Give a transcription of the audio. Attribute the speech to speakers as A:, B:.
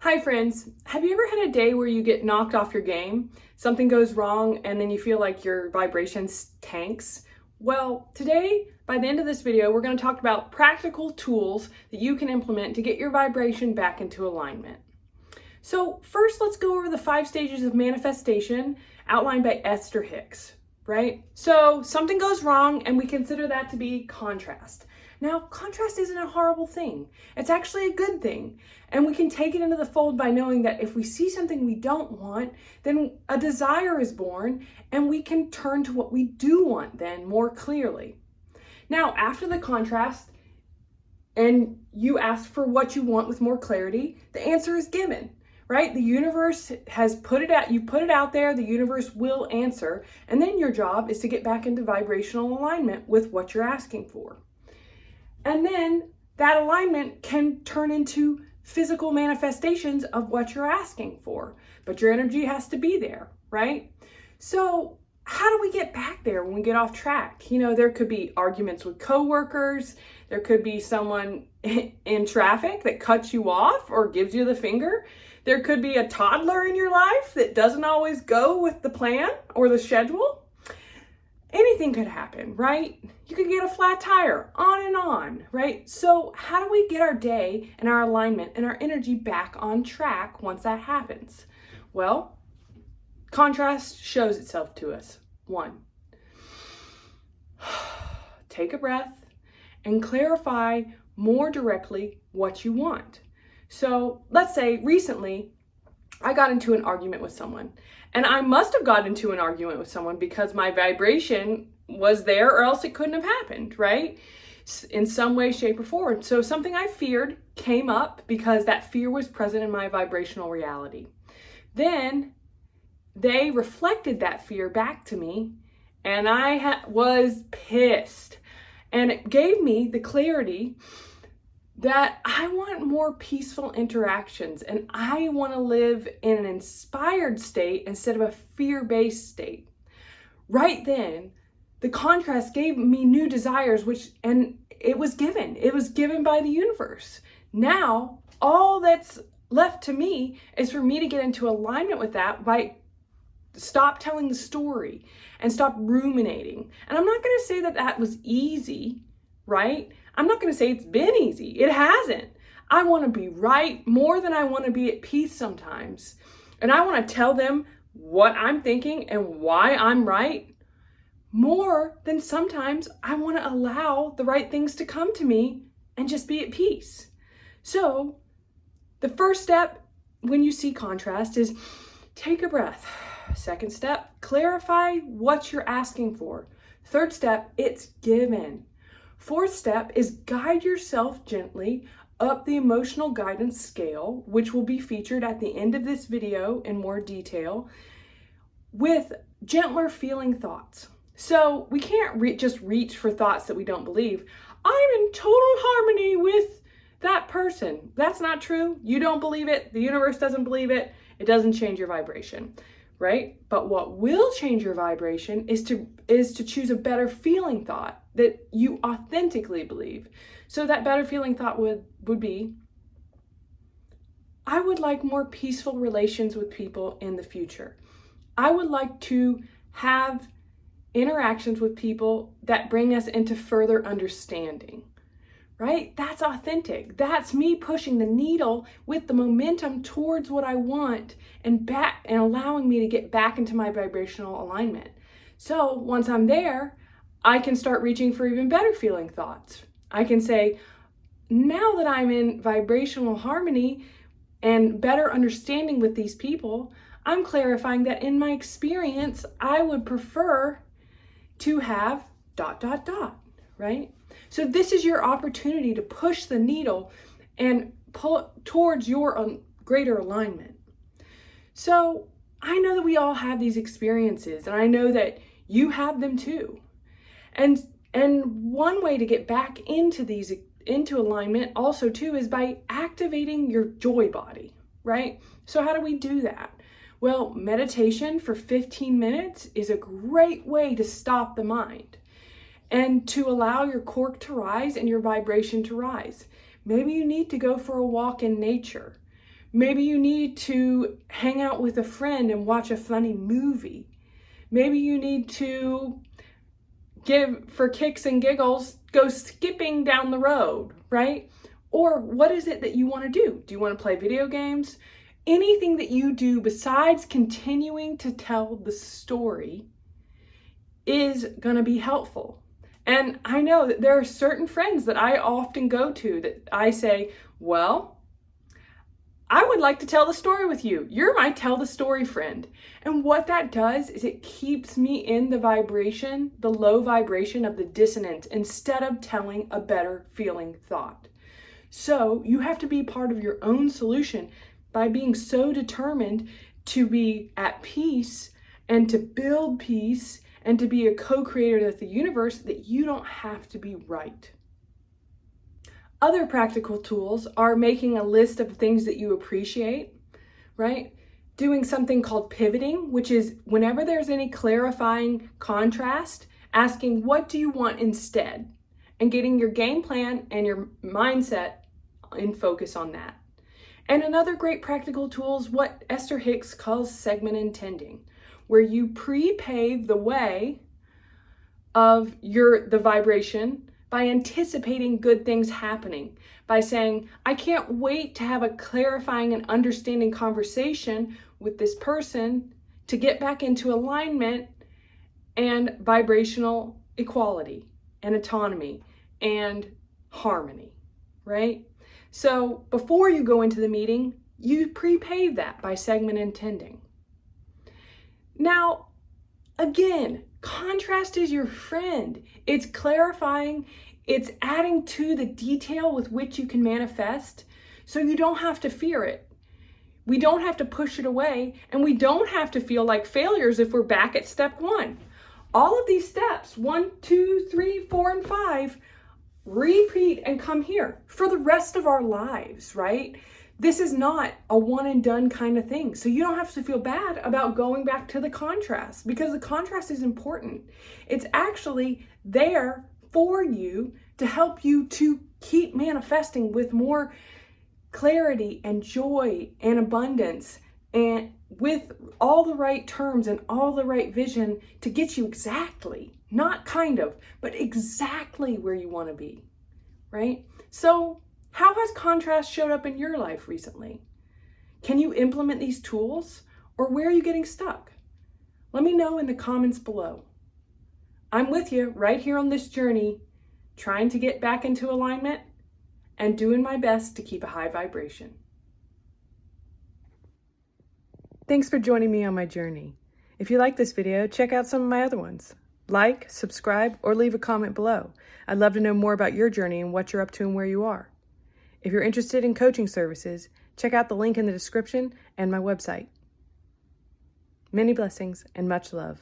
A: Hi friends, have you ever had a day where you get knocked off your game? Something goes wrong and then you feel like your vibrations tanks? Well, today, by the end of this video, we're going to talk about practical tools that you can implement to get your vibration back into alignment. So first, let's go over the 5 stages of manifestation outlined by Esther Hicks, right? So something goes wrong and we consider that to be contrast. Now, contrast isn't a horrible thing. It's actually a good thing. And we can take it into the fold by knowing that if we see something we don't want, then a desire is born and we can turn to what we do want then more clearly. Now, after the contrast and you ask for what you want with more clarity, the answer is given, right? The universe has put it out, you put it out there, the universe will answer. And then your job is to get back into vibrational alignment with what you're asking for. And then that alignment can turn into physical manifestations of what you're asking for, but your energy has to be there, right? So how do we get back there when we get off track? You know, there could be arguments with coworkers. There could be someone in traffic that cuts you off or gives you the finger. There could be a toddler in your life that doesn't always go with the plan or the schedule. Anything could happen, right? You could get a flat tire, on and on, right? So how do we get our day and our alignment and our energy back on track once that happens? Well, contrast shows itself to us. 1, take a breath and clarify more directly what you want. So let's say recently I got into an argument with someone, and I must have gotten into an argument with someone because my vibration was there, or else it couldn't have happened, right? In some way, shape, or form. So something I feared came up because that fear was present in my vibrational reality. Then they reflected that fear back to me, and I was pissed. And it gave me the clarity that I want more peaceful interactions and I want to live in an inspired state instead of a fear-based state. Right then, the contrast gave me new desires, and it was given by the universe. Now, all that's left to me is for me to get into alignment with that by stop telling the story and stop ruminating. And I'm not going to say that that was easy, right? I'm not going to say it's been easy. It hasn't. I want to be right more than I want to be at peace sometimes. And I want to tell them what I'm thinking and why I'm right more than sometimes I want to allow the right things to come to me and just be at peace. So the first step when you see contrast is take a breath. Second step, clarify what you're asking for. Third step, it's given. Fourth step is guide yourself gently up the emotional guidance scale, which will be featured at the end of this video in more detail, with gentler feeling thoughts. So we can't just reach for thoughts that we don't believe. I'm in total harmony with that person. That's not true. You don't believe it. The universe doesn't believe it. It doesn't change your vibration, right? But what will change your vibration is to choose a better feeling thought that you authentically believe. So that better feeling thought would be, I would like more peaceful relations with people in the future. I would like to have interactions with people that bring us into further understanding, right? That's authentic. That's me pushing the needle with the momentum towards what I want and allowing me to get back into my vibrational alignment. So once I'm there, I can start reaching for even better feeling thoughts. I can say, now that I'm in vibrational harmony and better understanding with these people, I'm clarifying that in my experience, I would prefer to have ... right? So this is your opportunity to push the needle and pull towards your greater alignment. So I know that we all have these experiences, and I know that you have them too. And one way to get back into alignment also too is by activating your joy body, right? So how do we do that? Well, meditation for 15 minutes is a great way to stop the mind and to allow your cork to rise and your vibration to rise. Maybe you need to go for a walk in nature. Maybe you need to hang out with a friend and watch a funny movie. Maybe you need to for kicks and giggles, go skipping down the road, right? Or what is it that you want to do? Do you want to play video games? Anything that you do besides continuing to tell the story is going to be helpful. And I know that there are certain friends that I often go to that I say, well, I would like to tell the story with you. You're my tell the story friend. And what that does is it keeps me in the vibration, the low vibration of the dissonance, instead of telling a better feeling thought. So you have to be part of your own solution by being so determined to be at peace and to build peace and to be a co-creator with the universe that you don't have to be right. Other practical tools are making a list of things that you appreciate, right? Doing something called pivoting, which is whenever there's any clarifying contrast, asking what do you want instead, and getting your game plan and your mindset in focus on that. And another great practical tool is what Esther Hicks calls segment intending, where you pre-pave the way of the vibration by anticipating good things happening, by saying, I can't wait to have a clarifying and understanding conversation with this person to get back into alignment and vibrational equality and autonomy and harmony, right? So before you go into the meeting, you pre-pave that by segment intending. Now, again, contrast is your friend. It's clarifying, it's adding to the detail with which you can manifest, so you don't have to fear it. We don't have to push it away, and we don't have to feel like failures if we're back at step 1. All of these steps, 1, 2, 3, 4, and 5, repeat and come here for the rest of our lives, right? This is not a one and done kind of thing. So you don't have to feel bad about going back to the contrast, because the contrast is important. It's actually there for you to help you to keep manifesting with more clarity and joy and abundance, and with all the right terms and all the right vision to get you exactly, not kind of, but exactly where you want to be, right? So how has contrast showed up in your life recently? Can you implement these tools, or where are you getting stuck? Let me know in the comments below. I'm with you right here on this journey, trying to get back into alignment and doing my best to keep a high vibration. Thanks for joining me on my journey. If you like this video, check out some of my other ones. Like, subscribe, or leave a comment below. I'd love to know more about your journey and what you're up to and where you are. If you're interested in coaching services, check out the link in the description and my website. Many blessings and much love.